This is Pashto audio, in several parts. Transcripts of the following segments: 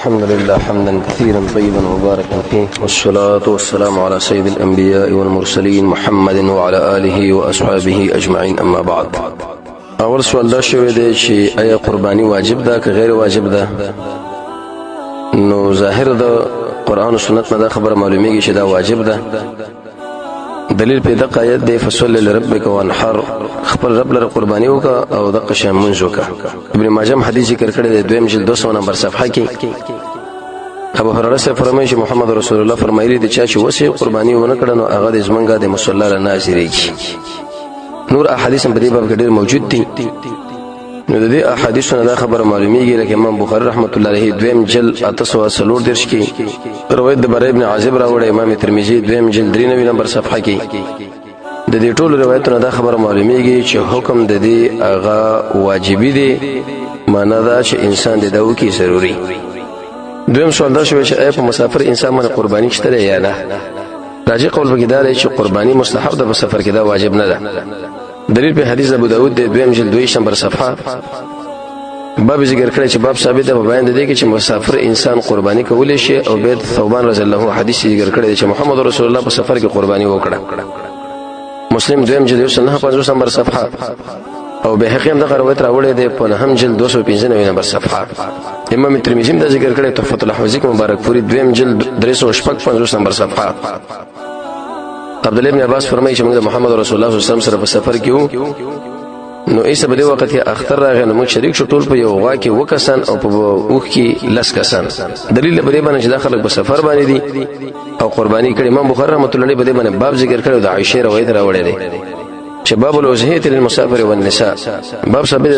الحمد لله حمدا كثيرا طيبا مباركا فيه، والصلاة والسلام على سيد الأنبياء والمرسلين محمد وعلى آله وأصحابه أجمعين. أما بعد، اول سوال دا شوی دی چې آیا قرباني واجب ده که غیر واجب ده؟ نو ظاهر د قرآن و سنت نه دا خبر معلومیږي چې دا واجب ده. دلیل په دغه آیت دی فصل لربک وانحر، خپل رب لره قرباني وکړه او دغه شان منځ وکړه. ابن ماجه حدیث ذکر کړی دی دویم جلد 200 نمبر صفحه کې. ابو هريره سے فرمایي چې محمد رسول الله فرمایلی دی چې وسه قرباني ونه کړه نو هغه د زمنګا د مصلی له ناظریږي. نور احادیث په دې باب کې ډېر موجود دي. نو د دې احادیثونو دا خبره معلومیږي لکه امام بخاری رحمت الله علیه دویم جلد 840 کې روایت د برای ابن عازب راوړی، امام ترمذی دویم جلد 93 نمبر صفحه کې د دې ټولو روایتونو دا خبره معلومیږي چې حکم د دې هغه واجبي دی، معنا دا چې انسان د داو کې ضروري. دویم سوال دا شوی چې آیا په مسافر انسان باندې قرباني شته یا نه؟ راجع قول بګی دا چې قرباني مستحب ده، په سفر کې دا واجب نه ده. دلیل په حدیث ابو داود د دویم جلد 2 نمبر صفحه باب ذکر کړی چې باب ثابت ده په بیان د دې کې چې مسافر انسان قرباني کولی شي. او بيد ثوبان رضی الله عنه حدیث ذکر کړی چې محمد رسول الله په سفر کې قرباني وکړه. مسلم دویم جلد 150 نمبر صفحه او بهقي هم دغه روایت راوړی دی په نهم جلد 295 نمبر صفحه. امام ترمذی هم دا ذکر کړی تحفۃ الاحوذی مبارک پوری دویم جلد 355 نمبر صفحه. عبد الله ابن عباس فرمایي چې موږ محمد رسول الله صلی الله علیه وسلم سره په سفر کې وو، نو ایسه په دې وخت کې اختر راغی نو موږ شریک شو ټول په یو غوا کې وکسان او په اوخ کې لس کسان. دلیل په دې باندې چې داخله په سفر باندې دي او قرباني کړي. امام بخاری رحمۃ اللہ علیہ په دې باندې باب ذکر کړی د عائشہ روایت راوړی دی چې باب الاضحیه للمسافر والنساء، باب ثابت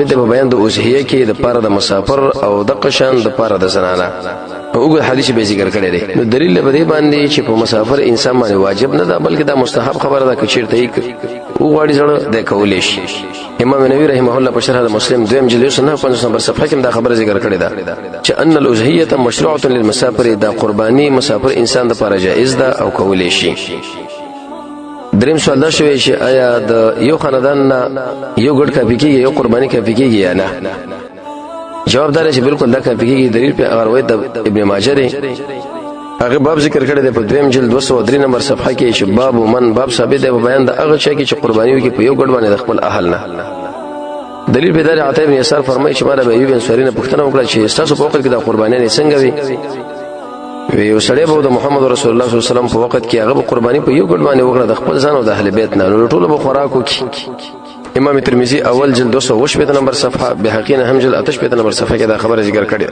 ده په بیان د اضحیه کې د پاره د مسافر او د قشان د پاره د زنانه. اوګه حدیث به ذکر کړی دی. نو دلیل په دې باندې چې په مسافر انسان باندې واجب نه ده بلکې دا مستحب خبره ده، چې چیرته او غاړي سره د کولې شي. امام نووي رحمه الله په شرح مسلم دویم جلد 95 نمبر صفحه کې دا خبره ذکر کړې ده چې ان الاضحیه مشروعه للمسافر، دا قرباني مسافر انسان د لپاره جائز ده او کولې شي. دریم سوال دا شوی چې آیا د یو خاندان نه یو ګډ کافي کېږي یو قرباني کافي کېږي یا نه؟ جواب دا چې بالکل دا کافي کېږي. دلیل په هغه روایت د ابن ماجه دی، هغه باب ذکر کړی دی په دویم جلد 203 نمبر صفحه کې چې باب من، باب ثابت دی په بیان د هغه شی کې چې قرباني وکړي په یو ګډ باندې د خپل اهل نه. دلیل په دا عطا ابن یسار فرمایي چې مالا به ایوب انصاری نه پوښتنه وکړه چې تاسو په وخت کې د قرباني نه څنګه وي یو سړی به د محمد رسول الله صلی الله علیه وسلم په وخت کې هغه قرباني په یو ګډ باندې وکړه د خپل ځان او د اهل بیت نه، نو ټول به خوراکو کې. امام ترمذی اول جلد 208 نمبر صفحه، بهقي هم جلد 88 نمبر صفحه کې دا خبره ذکر کړې.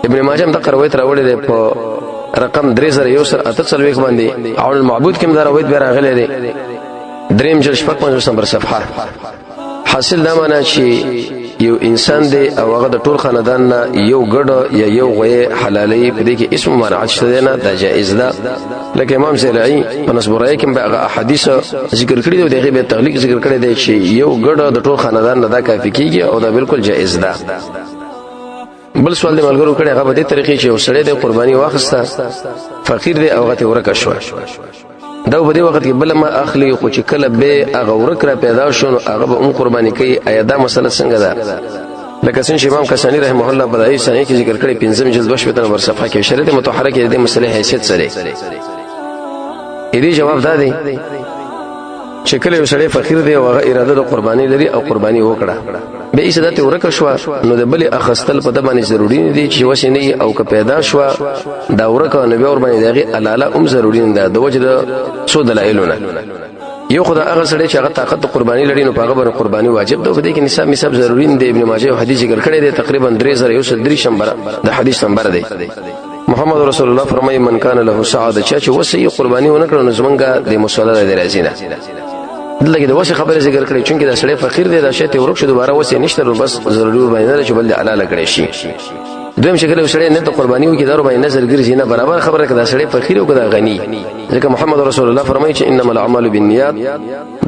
ابن ماجه هم دا روایت راوړی دی په رقم 3148 باندې. عون المعبود کې دا روایت به راغلی دی دریم جلد 55 نمبر صفحه. حاصل دا معنی چې یو انسان دی او هغه د ټول خاندان نه یو ګډ یا یو غوی حلالي په دې کې اسم منعت شته نه، دا جائز ده. لکه امام زرعی په نصبرای کې به احادیث ذکر کړی دی، دغه به تغلیق ذکر کړی دی چې یو ګډ د ټول خاندان نه دا کافي کیږي او دا بالکل جائز ده. بل سوال دی ملګرو کړي هغه په دې طریقې چې وسړی د قرباني واخسته فقیر دی او هغه ته ورکه شو، دا په دې وخت کې بل ما اخلي خو چې کله به هغه ورک را پیدا شو نو هغه به قرباني کوي. ایا دا مسله څنګه ده؟ لکه څنګه امام کسانی رحمه الله بدایي ثاني کې ذکر کړی 5 جلد 2 نمبر صفحه کې شریعت متطهره کې د مسلې حیثیت سره دې جواب دا دی چې کله یو سړی فقیر دی او هغه اراده د قرباني لري او قرباني وکړه به یې صدته ورکه شو نو د بل اخستل په د باندې ضروری نه دي چې وسینه او که پیدا شو دا ورکه نو به ور باندې دغه الاله ضروری نه ده د وجه سو دلایلونه. یو خدای هغه سړی چې هغه طاقت قرباني لري نو هغه باندې قرباني واجب ده. په دې کې نصاب ضروری نه دی. ابن ماجه حدیث ذکر کړی دی تقریبا 3103 نمبر د حدیث نمبر دی. محمد رسول الله فرمایي من کان له سعاده، چې وسې قرباني ونکړو نو زمونږه د مصلی د رازینه دلته د وسې خبره ذکر کړي چې دا سړی فقیر دی، دا شی ته ورک شو دوباره وسې نشته نو بس ضروري باندې چې بل حلال کړي شي. دویم شکل سړی نه ته قرباني وکړي دا باندې نظر ګرځي نه برابر خبره کړه سړی فقیر او کدا غنی، ځکه محمد رسول الله فرمایي چې انما الاعمال بالنیات،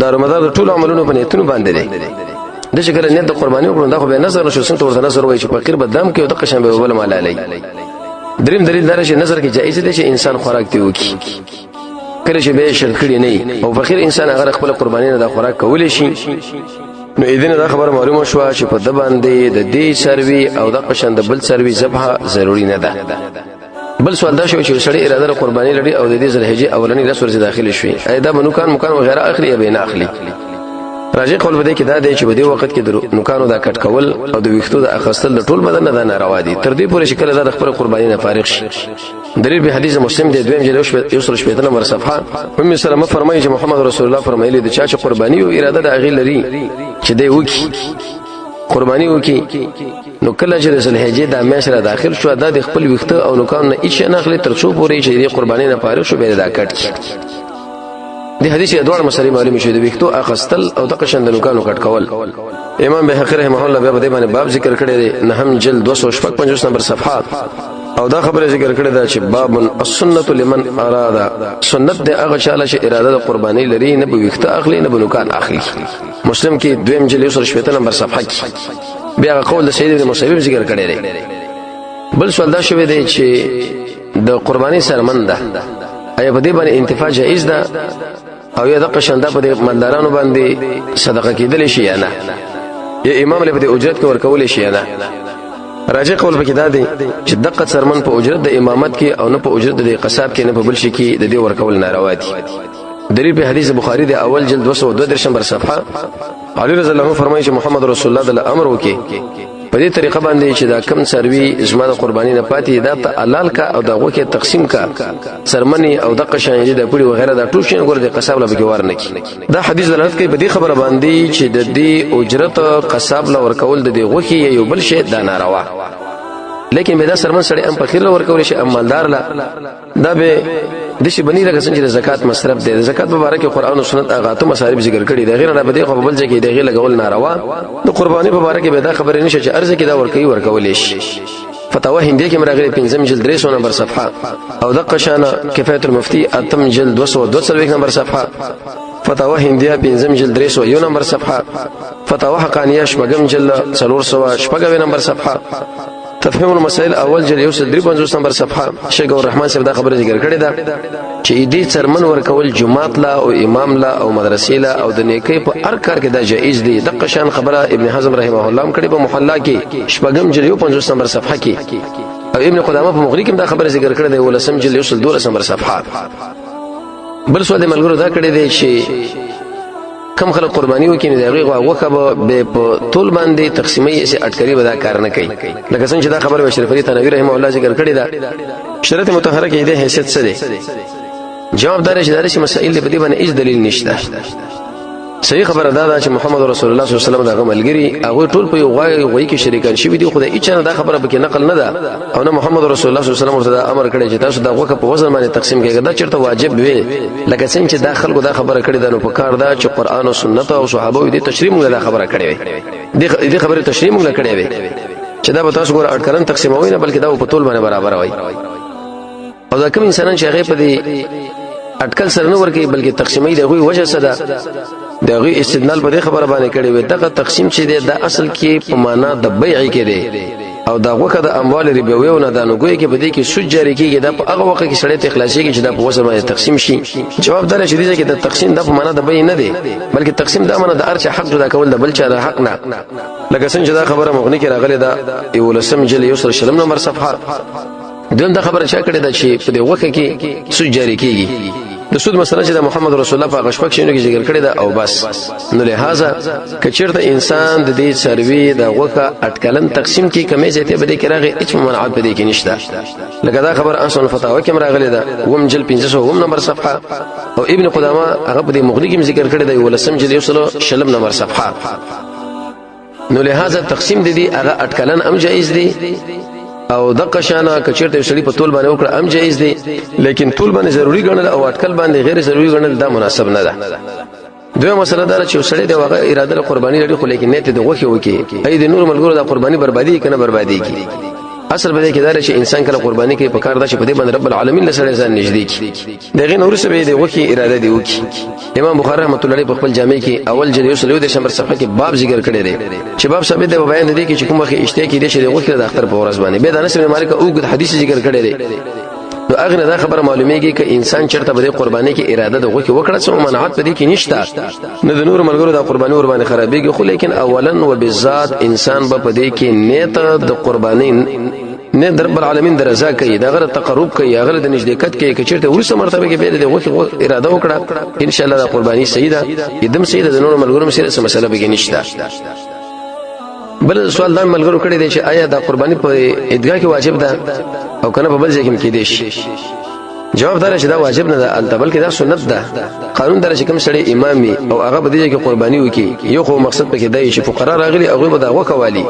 دا رمضان ټول عملونه په نیتونو باندې دي. د شکل نیت د قرباني وکړو دا خو به نظر نشو څنګه ورته نظر وایي چې فقیر بدام کې او د قشن به بل مال علی. دریم دلیل دا چې نظر کې جایز دی چې انسان خوراک دی وکي کله چې به شرط کړی نه او فقیر انسان هغه خپل قرباني نه د خوراک کولې شي نو اذن دا خبر معلومه شو چې په د باندې د دې سروي او د قشن د بل سروي ذبح ضروري نه ده. بل سوال دا شو چې سړی اراده قرباني لري او د دې ذلحجه اولنی رسول ورځ داخلي شوی اېدا بنوکان مکان وغیرہ اخلي یا بین اخلي. راجع قول بده کې دا دی چې په دې وخت کې د نوکانو دا کټ کول او د ویختو د اخستل د ټول بدن نه ناروا دي تر دې پورې شکل دا خپل قرباني نه فارغ شي. دلیل به حدیث مسلم دی دویم جلد یوسل شپیتنه نمبر صفحه ام سلمہ فرمایي چې محمد رسول الله فرمایلی د چا چې قرباني او اراده د اغه لري چې دی وکي قرباني وکي نو کله چې رسول هجې د میاشره داخل شو د خپل ویخته او نوکان نه هیڅ نه اخلي تر څو پورې چې د قرباني نه فارغ شو به دا کټ دی حدیث دوه مسلې معلومه شوه د ویختو اخستل او د قشن د نوکانو کټ کول. امام بهقی رحمه الله به باندې باب ذکر کړی دی نهم جلد 255 نمبر صفحه او دا خبره ذکر کړی دا چې باب السنه لمن اراد سنت د هغه چاله چې اراده د قرباني لري نه به ویخته اخلي نه به نوکان اخلي. مسلم کې دویم جلد 160 نمبر صفحه کې بیا قول د سید ابن مسیب ذکر کړی دی. بل سوال دا شوی دی چې د قرباني سرمن ده ایا په دې باندې انتفاع جائز ده او یا د قشنده په دې مالدارانو باندې صدقه کېدل شي یا نه یا امام له دې اجرت کې ورکول شي یا نه. راجع قول پکې دا دی چې دقه سرمن په اجرت د امامت کې او نه په اجرت د قصاب کې نه په بل شي کې د دې ورکول ناروا دي. دلیل په حدیث بخاری د اول جلد 202 نمبر صفحه علی رضی الله عنه فرمایي چې محمد رسول الله د امر وکي په دې طریقه باندې چې دا کم سروي زما د قرباني نه پاتې دا ته حلال کا او دا غوکه تقسیم کا سرمنی او د قشان دي د پړي وغیرہ دا ټول شي ګور د قصاب له بګوار نه کی. دا حدیث دلالت کوي په دې خبره باندې چې د دې اجرت قصاب له ورکول د دې غوکه یو بل شی دا ناروا لیکن به دا سرمن سړی ام فقیر له ورکول شي ام مالدار لا دا به د شي بنی لکه څنګه زکات مصرف دی. زکات مبارک قرآن او سنت هغه ته مصارف ذکر کړي دا غیر نه بده خو بل ځکه دی غیر لګول ناروا. د قرباني مبارک به دا خبره نشه چې ارزه کې دا ورکول شي. فتاوا هندیه کې مرغلي 5 جلد 300 نمبر صفحه او د قشانه کفایت المفتی اتم جلد 222 نمبر صفحه فتاوا هندیه 5 جلد 301 نمبر صفحه فتاوا حقانیه شپږم جلد 400 نمبر صفحه تفهیم المسائل اول جلد 153 نمبر صفحه شیخ الرحمن صاحب دا خبره ذکر کړې ده چې دې څرمن ورکول جمعات لا او امام لا او مدرسې لا او د نیکی په هر کار کې دا جائز دي. د قشان خبره ابن حزم رحمه الله کړي په محلا کې شپږم جلد 50 نمبر صفحه کې او ابن قدامه په مغنی کې دا خبره ذکر کړې ده ولسم جلد 12 نمبر صفحه. بل سوال ملګرو دا کړی دی چې کم خلک قرباني وکړي دا غوغه وکبه به په ټول باندې تقسیمي سي اٹکری ودا کار نه کوي لکه څنګه چې دا خبره بشیر فرید تنویر رحمه الله ذکر کړی دا شرط مطهره کې د حیثیت څه دی. جواب دار چې مسائل په دې باندې هیڅ دلیل نشته. صحیح خبره دا چې محمد رسول الله صلی الله علیه وسلم دا ملګری هغه ټول په غوي کې شریکان شي دي خدای هیڅ نه دا خبره به کې نقل نه ده او نه محمد رسول الله صلی الله علیه وسلم ورته امر کړی چې تاسو دا غوکه په وزن باندې تقسیم کړئ دا چیرته واجب وي لکه څنګه چې دا خلکو دا خبره کړی دا نو په کار دا چې قران او سنت او صحابه دې تشریح موږ دا خبره کړې وي دې خبره تشریح موږ کړې وي چې دا به تاسو ګور اټکرن تقسیموي نه بلکې دا په ټول باندې برابر وي او دا کوم انسانان چې هغه په دې اټکل سره نه ورکی بلکې تقسیمي دی غوي وجه صدا دغه استدلال په خبره باندې کړي وي دغه تقسیم چې دی د اصل کې په معنا د بیع کې دی او دا وکړه د اموال ربوي او نه د نګوي کې په دې کې سود جاری کیږي دا په هغه وخت کې سړی ته اخلاصي کې چې دا په وسه باندې تقسیم شي. جواب دار چې دی چې د تقسیم د په معنا د بیع نه دی بلکې تقسیم د معنا د ارچ حق جدا کول د بل چا د حق نه لکه څنګه دا خبره مغنی کې راغله دا یولسم جل یوسر شلم نمبر صفحه دغه دا خبره چا کړې ده چې په دې وخت کې سود جاری کیږي د سود مسله چې د محمد رسول الله په غشپک شینو کې ذکر کړی دا او بس نو لہذا کچیرته انسان د دې سروي د غوکه اټکلن تقسیم کې کمی زیاته بده کې راغی هیڅ منعت بده کې نشته لکه دا خبر اصل فتاوا کې راغلی دا وم جل 500 نمبر صفحه او ابن قدامه هغه په دې مغنی کې ذکر کړی دا ولسم جل یوسلو شلم نمبر صفحه نو لہذا تقسیم د دې هغه اټکلن ام جائز دی او د قشانه کچیرته شړی په طول باندې وکړه ام جایز دی لیکن طول باندې ضروری ګڼل او اٹکل باندې غیر ضروری ګڼل دا مناسب نه ده. دوی مسله دا چې شړی د واقع اراده قرباني لري خو لیکن نیت د غوخه وکي اې د نور ملګرو د قرباني بربادي کنه بربادي کی اصل به کې دا چې انسان کله قرباني کوي په کار دا چې په دې باندې رب العالمین له سره ځان نږدې کی دغه نور څه به د غوخه اراده دی وکي. امام بخاری رحمۃ اللہ علیہ په خپل جامع کې اول جلد 130 صفحه کې باب ذکر کړی دی چې باب ثابت دی بیان دی چې کوم وخت اشتیا کې دي چې د غوخه د اختر په ورځ باندې به د انس بن مالک او حدیث ذکر کړی دی نو هغه دا خبره معلومیږي چې انسان چرته به قرباني کې اراده د غوښه وکړه څو منعت پدې کې نشته نه د نور ملګرو د قرباني ور باندې خرابېږي خو لیکن اولا وبالذات انسان به پدې کې نیت د قرباني نه در رب العالمین درزا کوي دا غره تقرب کوي هغه د نږدېکت کوي چې چیرته ورسره مرتبه کې به د غوښه اراده وکړه ان شاء الله د قرباني صحیح ده ادم صحیح ده د نور ملګرو سره مسله به کې نشته بل سوال دا ملګرو کړی دی چې آیا دا قرباني په عیدګاه کې واجب ده او کنه په بل ځای کې کېدې شي جواب دا چې دا واجب نه ده البته بلکې دا سنت ده قانون دا چې کوم سړی امامي او هغه په دې کې قرباني وکي یو خو مقصد پکې دی چې فقرا راغلي هغه به دا وکوالي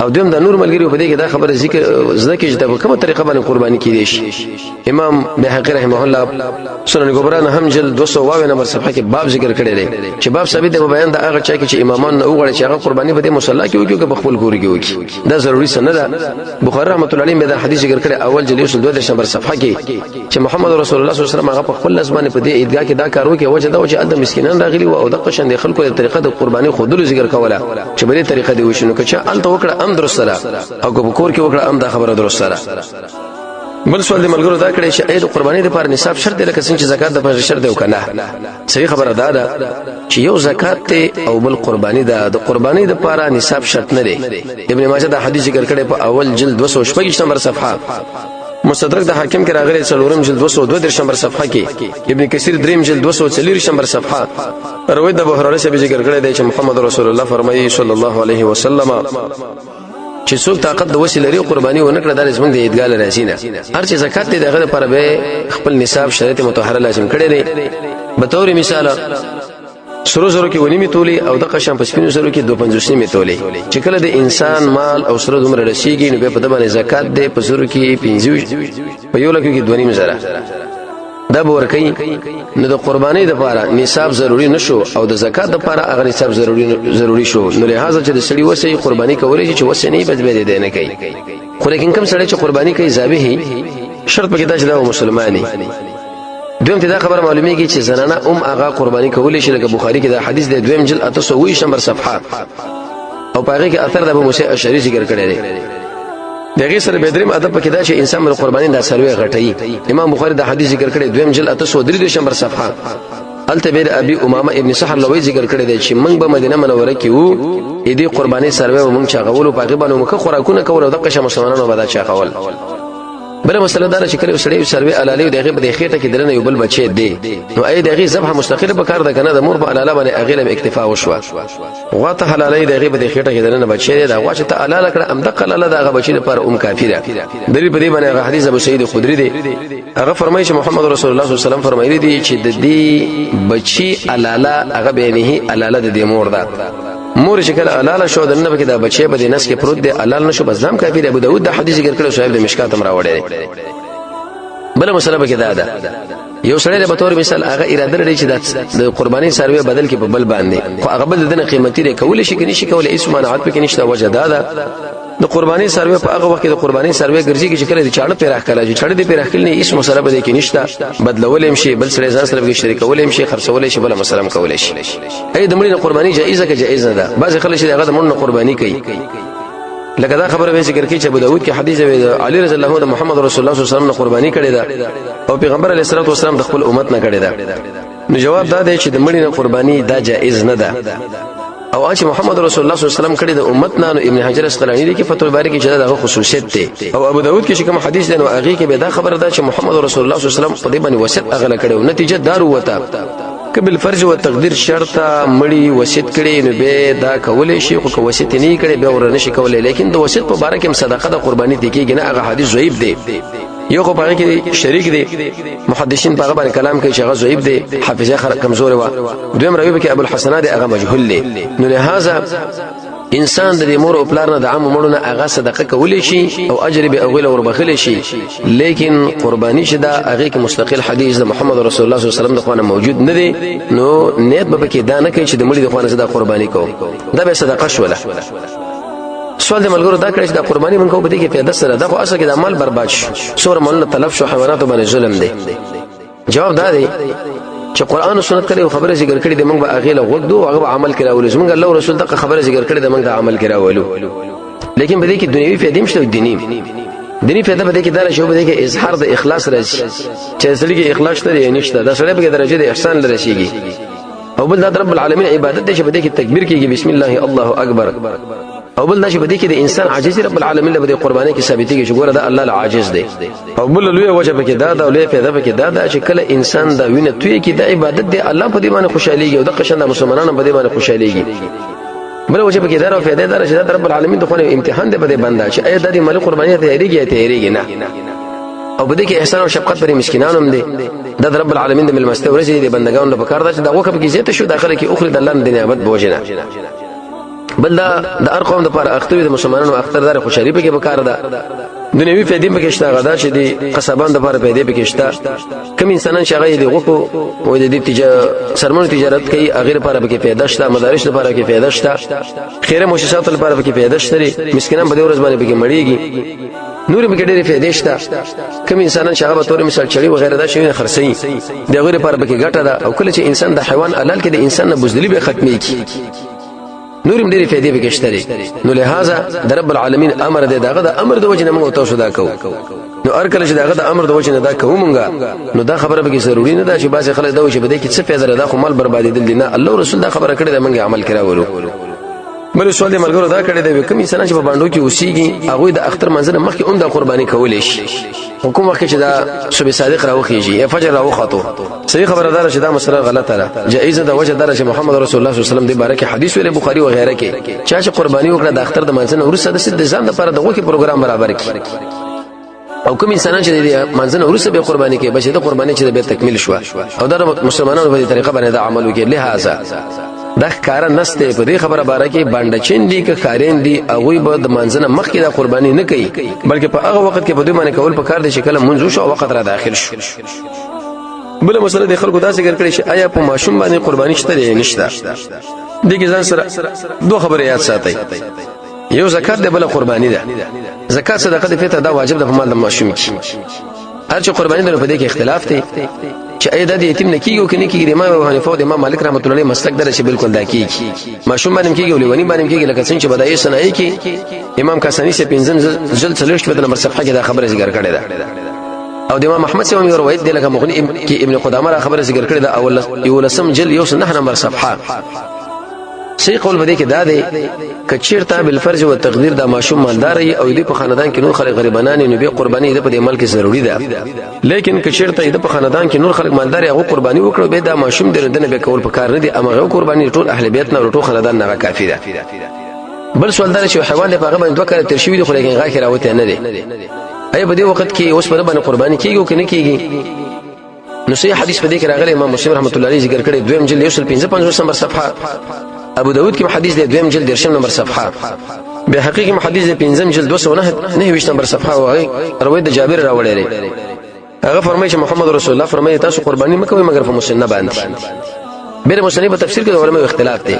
او دویم د نور ملګری په دې کې دا خبره ذکر زده کې چې په کومه طریقه باندې قرباني کېدې شي امام بهقي رحمه الله سنن کبرا نه هم جلد 222 نمبر صفحه کې باب ذکر کړی دی چې باب ثابت دی په بیان د هغه چا کې چې امامان نه وغواړي چې هغه قرباني په دې مصلا کې وکړي او په خپل کور کې وکړي دا ضروري څه نه ده بخاری رحمه الله علیه دا حدیث ذکر کړی اول جلد 2 نمبر صفحه کې چې محمد رسول الله صلی الله علیه وسلم هغه په خپل لزمانه په دې عیدګاه کې دا کار وکړي وجه دا چې ادم مسکینان راغلي او د قشن د خلکو د طریقه د قرباني خودلو ذکر کوله چې په دې طریقه دی وشنو چې الته وکړه ام درسته او کو کور کې وکړه ام دا خبره درسته ده بل سوال د ملګرو دا کړی چې اې د قرباني لپاره نصاب شرط دی لکه څنګه چې زکات د پر شرط دی وکنه صحیح خبره ده چې یو زکات ته او بل قرباني ده د قرباني لپاره نصاب شرط نه دی ابن ماجه دا حدیث ذکر کړی په اول جلد 226 نمبر صفحه مستدرک د حاکم کې راغلی څلورم جلد 202 نمبر صفحه کې ابن کثیر دریم جلد 240 نمبر صفحه روایت د ابو هريره څخه ذکر کړی دی چې محمد رسول الله فرمایي صلی الله علیه وسلم چې څوک طاقت د وسیله لري قرباني ونکړه د زمنګ د عیدګاه لري نه هر چې زکات دی دغه لپاره به خپل نصاب شریعت مطهره لازم کړی دی به تور مثال سرو زرو کې ونی می تولی او د قشم په سپینو زرو کې 250 می تولی چې کله د انسان مال او سره دومره رسیږي نو په دبانې زکات دی په زرو کې 50 په یو لکه کې 2.5 زره دا ورکې نو د قرباني لپاره نصاب ضروری نشو او د زکات لپاره هغه نصاب ضروری شو نو لہذا چې د سړي وسې قرباني کولای چې وسې نه بدبه دي نه کوي خو لیکن کوم سړی چې قرباني کوي ذابحي شرط پکې دا چې دا مسلمانې دویم ته دا خبر معلومیږي چې زنانه هغه قرباني کولای شي لکه بخاری کې دا حدیث دی دویم جلد 820 نمبر صفحه او پاره کې اثر د ابو موسی اشعری ذکر کړی دی دغه سره بدریم ادب پکې دا چې انسان مر قرباني د سروي غټي امام بخاری دا حدیث ذکر کړی دویم جلد 833 نمبر صفحه التبیر ابي امامه ابن سحر لوی ذکر کړی دی چې موږ به مدینه منوره کې وو دې قرباني سروي موږ چا غولو پاګې باندې موږ خوراکونه کول او د قشه مسلمانانو به دا چا غول بل مسله دا چې کله سړی سروي علالي دغه په خېټه کې درنه یو بل بچي دی نو اې دغه ذبح مستقله به کار ده کنه د مور په علاله باندې اغیله اکتفا وشو غواته حلالي دغه په خېټه کې درنه بچي دی دا واشه ته علاله کړه ام دقل الله دغه بچي لپاره کافی ده دلی په دې باندې حدیث ابو سعید خدری دی هغه فرمایي چې محمد رسول الله صلی الله علیه وسلم فرمایلی دی چې د دې بچي علاله هغه بینه علاله د دې مور ده مور چې کله علاله شو دنه به دا بچي به د نس کې پروت دی علاله نشو بزام کافی دی ابو داود د حدیث ذکر کړو صاحب د مشکات امر وړي بل مسله به کې دا یو سړی به تور مثال هغه اراده لري چې د قرباني سروي بدل کې په بل باندې خو هغه بل دنه قیمتي لري کول شي کې نشي کولای اسمه منعت پکې نشته وجه دا د قرباني سروي په هغه وخت کې د قرباني سروي ګرځي چې کله د چاړه پیراخ کړه چې چاړه دې پیراخ کړي نه اسمه سره به کې نشته بدلول هم شي بل سړی ځان سره به شریکول هم شي خرڅول شي بل مسلم کول شي اې د مړي قرباني جایزه کې جایز نه ده بعض خلک چې هغه د مړي قرباني کوي لکه دا خبره به ذکر کی چې ابو داود کې حدیث دی علی رضی الله عنه محمد رسول الله صلی الله علیه وسلم قرباني کړی دا او پیغمبر علیه الصلاه والسلام د خپل امت نه کړی دا نو جواب دا دی چې د مړي نه قرباني دا جائز نه ده او چې محمد رسول الله صلی الله علیه وسلم کړی د امت نه ابن حجر اسقلانی دی کې فتح الباری کې چې دا خصوصیت دی او ابو داود کې کوم حدیث دی نو هغه کې به دا خبره ده چې محمد رسول الله صلی الله علیه وسلم په دې باندې وصیت اغله کړو نتیجه دارو وته کبل فرض او تقدیر شرط مړی وصیت کړي نو به دا کولای شي خو وصیت نه کړي به ورنه شي کولای لیکن د وصیت په باره کې صدقه د قرباني دی کېږي نه هغه حدیث ضعیف دی یو خو پاره کې شریک دی محدثین په باندې کلام کوي چې هغه ضعیف دی حافظه کمزور و دویم راوی کې ابو الحسن دی هغه مجهول دی نو لہذا انسان د مور او پلار نه د عام مړو نه هغه صدقه کولی شي او اجر به اوغله ور بخلی شي لیکن قرباني شدا هغه کې مستقل حدیث د محمد رسول الله صلی الله علیه وسلم د خوانه موجود نه دی نو نیت به کې دا نه کوي چې د مړي د خوانه صدا قرباني کو دا به صدقه شوله سوال د ملګرو دا کړی چې د قرباني مونږ په دې کې پیدا سره دا خو اصل کې د عمل برباد شو سور مال تلف شو حیوانات باندې ظلم دی جواب دا دی چې قران او سنت کړي خبره ذکر کړي د موږ به اغه له غوډو هغه عمل کړو زموږ الله او رسول دغه خبره ذکر کړي د موږ د عمل کړو لیکن په دې کې دنیوي فائدې مشته دینی دینی فائدہ بده کې دا شی بده کې اظهار د اخلاص راځي چې اصلي کې اخلاص ته نشته دا سره په درجه د احسان لرسیږي او بل د رب العالمین عبادت دې چې بده کې تکبیر کېږي بسم الله الله اکبر او بل دا چې بده کې د انسان عاجز رب العالمین له بده قرباني کې ثابتېږي چې ګوره دا الله العاجز دی او بل لوی وجه پکې دا دا لوی فائدہ پکې دا چې کله انسان دا وینه توی کې د عبادت دی الله په دې باندې خوشاليږي او د قشن د مسلمانانو په دې باندې خوشاليږي بل وجه پکې دا فائدہ دا چې رب العالمین د خو امتحان دی بده بندا چې اې د دې مال قرباني ته هریږي نه او بده کې احسان او شفقت پر مسکینانو هم دي د رب العالمین د ملمسته ورځي د بندگانو په کار دا چې دا وخت کې زیاته شو داخله کې اخري د الله د نعمت بوجنه بل دا د ارقام د پر اختوی د مسلمانانو اختردار خوشالي په کې وکړه دا دنیوي فائدې په کې شته غدا چې د قصابان د پر فائدې په کې شته کوم انسانان چې هغه د غوکو او د سرمن تجارت کوي هغه لپاره په کې فائدہ شته مدارس لپاره کې فائدہ شته خیره مؤسسات لپاره په کې فائدہ شته مسکینان په دې ورځ باندې په کې مړیږي نور به ډېرې فائدې شته کوم انسانان چې هغه به تور مثال چړي وغیرہ دا شی خرڅي د غیر لپاره په کې ګټه ده او کله چې انسان د حیوان علل کې د انسان نه بزدلی به ختمي کی نورم ډېرې فائدې به کېشتري نو لہذا د رب العالمین امر دی داغه د امر د وجه نه موږ تاسو دا کوو نو هر کله چې داغه د امر د وجه نه دا کوو مونږه نو دا خبره به ضروري نه ده چې بعض خلک دا وشي بده کې څه فائدہ ده خو مال بربادي دي نه الله رسول دا خبره کړې ده موږ عمل کراولو بل سوال دې مرګرو دا کړی دی کوم انسان چې په باندې کې اوسېږي هغه د اختر منځنه مخکې هم د قرباني کولې شي حکم وخت چې دا صبح صادق راوخیږي یا فجر راوخاتو صحیح خبردار چې دا مسله غلطه ده جایز ده وجه دار چې محمد رسول الله صلی الله علیه وسلم د بارکه حدیث ویل بخاری او غیره کې چې قرباني وکړه د اختر د منځنه ورسره د ځان لپاره دغه کې پروګرام برابر کړي او کوم انسانان چې د منځنه ورسره به قرباني کوي بچي د قرباني چې به تکمیل شو او د مسلمانانو په طریقه باندې دا عمل وکړي لہذا دا کار نسته په دې خبره باره کې باندې چین دي که خارین دي او به د منځنه مخکې د قرباني نه کوي بلکې په هغه وخت کې په دې باندې کول په کار دي چې کله منځو شو وخت را داخل شو بل مسله د خلکو داسې ګر کړی چې آیا په ماشوم باندې قرباني شته یا نشته دغه ځان سره دوه خبرې یاد ساتي یو زکات دی بل قرباني ده زکات صدقه د فطر دا واجب ده په مال د ماشوم کې هر چې قرباني ده په دې کې اختلاف دی چې اې د یتیم نه کیږي او کني کیږي امام ابو حنیفه او امام مالک رحمت الله علیه مسلک در شي بالکل دا کیږي ماشوم باندې کیږي او لونی باندې کیږي لکه څنګه چې بدایي سنایي کې امام کاسانی سے پنځم جلد چلشت په نمبر صفحه کې دا خبره ذکر کړې ده او د امام احمد سیمه روایت دی لکه مغنی کې ابن قدامه خبره ذکر کړې ده او لسم جلد یو نه نمبر صفحه صحیح قول بده کې دا دی کچیرته بل فرض او تقدیر د ماشوم مالدار او د په خاندان کې نور خلک غریبانان نه به قرباني د په عمل کې ضروری ده لیکن کچیرته د په خاندان کې نور خلک مالدار او قرباني وکړي به د ماشوم د نه به کول په کار نه دي امغه قرباني ټول اهل بیت نه ټول خاندان نه کافی ده بل سوال دا چې حیوان په هغه باندې دوه کړه ترشوی دي خو لیکن غاخره راوته نه دي اي په دې وخت کې اوس په باندې قرباني کیږي او کنه کیږي نو صحیح حدیث په دې کې راغلی امام مسلم رحمت الله علیه ذکر کړی دویم جلد 155 نمبر صفحه ابو داود کې حدیث دی دویم جلد 10 نمبر صفحه به حقیقي حدیث دی پنځم جلد 209 نمبر صفحه او روایت د جابر راوړی دی هغه فرمایي چې محمد رسول الله فرمایي تاسو قرباني مکوئ مگر په مسنه باندې بیر مسنه په تفسیر کې د علماء اختلاف دی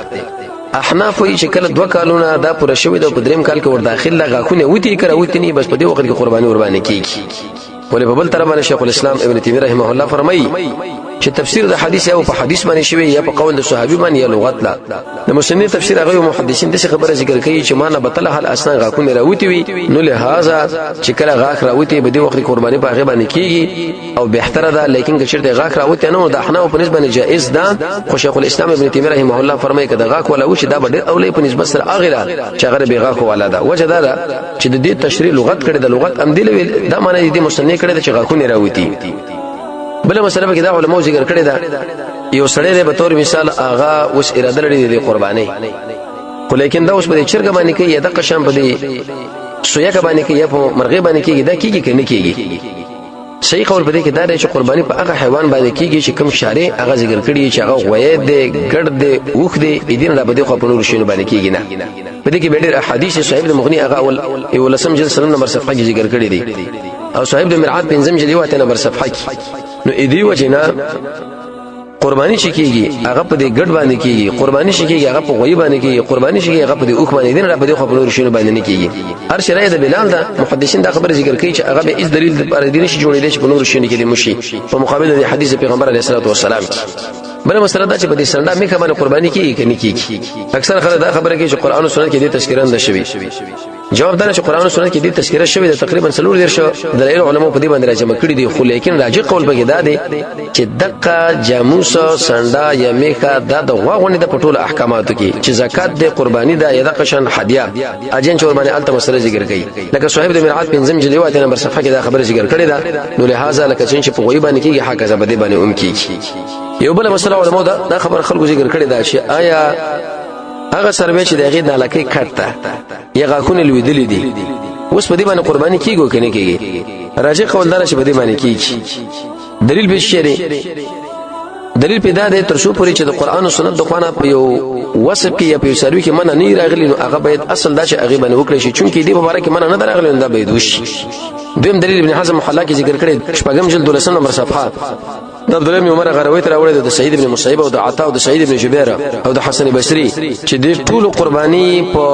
احناف وی چې کله دوه کالونه دا پوره شوی د پدریم کال کې ور داخل لغاخونه وتی کړه وتی نه بس په دې وخت کې قرباني قرباني کیږي ولې په بل طرف باندې شیخ الاسلام ابن تیمیه رحمه الله فرمایي چې تفسیر د حدیث او په حدیث باندې شوی یا په قول د صحابي باندې یا لغت لا د مسنن تفسیر هغه محدثین د خبره ذکر کوي چې معنا بتله هل اسنان غاخونه راوتی وي نو لہذا چې کله غاخ راوتی به د وخت قرباني په هغه باندې کیږي او بهتره ده لیکن که چیرته غاخ راوتی نه د احناف په نسبت جائز ده خو شیخ الاسلام ابن تیمیه رحمه الله فرمایي کده غاخ ولا وش دا ډېر اولې په نسبت سره اغله چې هغه به غاخ ولا ده وجه ده چې د دې تشریح لغت کړي د لغت ام دی دا معنی دې مسنن کړي چې غاخونه راوتی بل مسله کې دا علماء ذکر کړی دا یو سړی به تور مثال آغا اوس اراده لري د قرباني خو لیکن دا اوس په چرګ باندې کې یا د قشم په دې سویا باندې کې یا په مرغې باندې کې دا کیږي کنه کیږي صحیح قول پدې کې دا دی چې قرباني په هغه حیوان باندې کیږي چې کوم شارع هغه ذکر کړی چې هغه غوې دی ګډ دی اوخ دی دین را بده خو په نور شینو باندې کیږي نه پدې کې ډېر احادیث صحیح د مغنی هغه اول لسم جلد 3 نمبر صفحه کې ذکر کړی دی او صاحب د مرعات پنځم جلد 8 نمبر صفحه کې نو ادي وجنا قرباني شکیږي هغه په دې ګډ باندې کیږي قرباني شکیږي هغه په غوي باندې کیږي قرباني شکیږي هغه په دې اوخ باندې دین را په دې خو په نور شینو باندې نه کیږي هر شرایط د بلال دا محدثین دا خبر ذکر کوي چې هغه به اس دلیل پر دین شي جوړېدل چې په نور شینو کې دي مشي په مقابل د حدیث پیغمبر علیه الصلاه والسلام بل مسله دا چې په دې سنډا میخه باندې قرباني کیږي کني کیږي اکثر خلک دا خبره کوي چې قران او سنت کې دې تذکرہ نه شوی جواب دا چې قران او سنت کې دې تذکرہ شوی د تقریبا 30 دلایل علماء په دې باندې راجمع کړي دي خو لیکن راجع قول به دا دی چې دقه جاموس سنډا یا میخه دا د غوغونی د پټول احکاماتو کې چې زکات د قرباني دا یا د قشن هدیه اجن چور باندې الته مسله ذکر کړي لکه صاحب د مرعات پنځم جلوات نمبر صفحه کې دا خبره ذکر کړي دا نو لہذا لکه چې په غوي باندې کېږي حق زبدي باندې کیږي یو بل مسله علماء دا خبر خلکو ذکر کړي دا چې آیا هغه سروي چې دغه د علاقې کټه یا غاکونه لویدلې دي اوس په دې باندې قرباني کیږي کنه کیږي راجع قول دار چې په دې باندې کیږي دلیل به شری دلیل پیدا ده تر شو پوری چې د قران او سنت د خوانه په یو وصف کې یا په سروي کې منه نه راغلی نو هغه باید اصل دا چې هغه باندې وکړي شي چونکې دې مبارک منه نه راغلی نو دا باید وشي دویم دلیل ابن حزم محلا کې ذکر کړي شپږم جلد 12 نمبر صفحه د عبد الله بن عمر غروي تر اورید د سعید بن مصیب او د عطا او د سعید بن جبیر او د حسن بصری چې د ټول قرباني په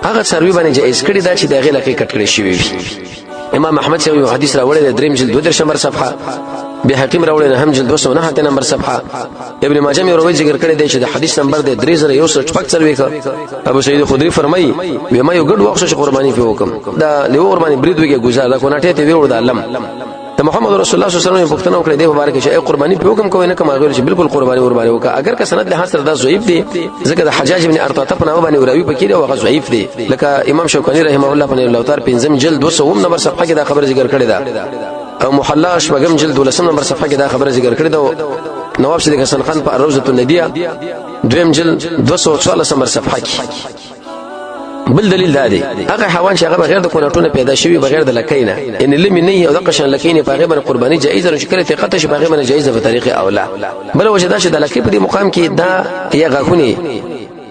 هغه سروي باندې جایز کړي دا چې د هغه لکه کټ کړي شي امام احمد سے یو حدیث راوړی د دریم جلد 2 نمبر صفحه به حکیم راوړی نه هم جلد 209 نمبر صفحه ابن ماجه مې روایت ذکر کړی دی چې د حدیث نمبر د 3164 ابو سعید خدری فرمایي به ما یو ګډ وخت قرباني په حکم دا له قرباني برید ویګه گزار دا کو نټه ته ویور د علم ته محمد رسول الله صلی الله علیه وسلم پښتنه وکړه دی مبارک چې قرباني په حکم کوي نه کوم غیر چې بالکل قرباني وکړه اگر که سند له حاصل دا ضعیف دی ځکه د حجاج ابن ارطاط په نامه باندې راوي پکې دی او هغه ضعیف دی لکه امام شوکانی رحمه الله په لوتار 5 جلد 200 نمبر صفحه کې دا خبر ذکر کړی دا او محلا شپږم جلد 12 نمبر صفحه کې دا خبر ذکر کړی دا نواب صدیق حسن خان په روزه الندیه دویم جلد 214 نمبر صفحه کې بل دلیل دا دی هغه حیوان چې هغه بغیر د کونټونه پیدا شوی بغیر د لکینه ان لمی نه او د قشن لکینه په غیبه قرباني جایز او شکل ته قطع په غیبه جایزه په طریقه اوله بل وجه دا چې د لکې په دې مقام کې دا یا غاخونی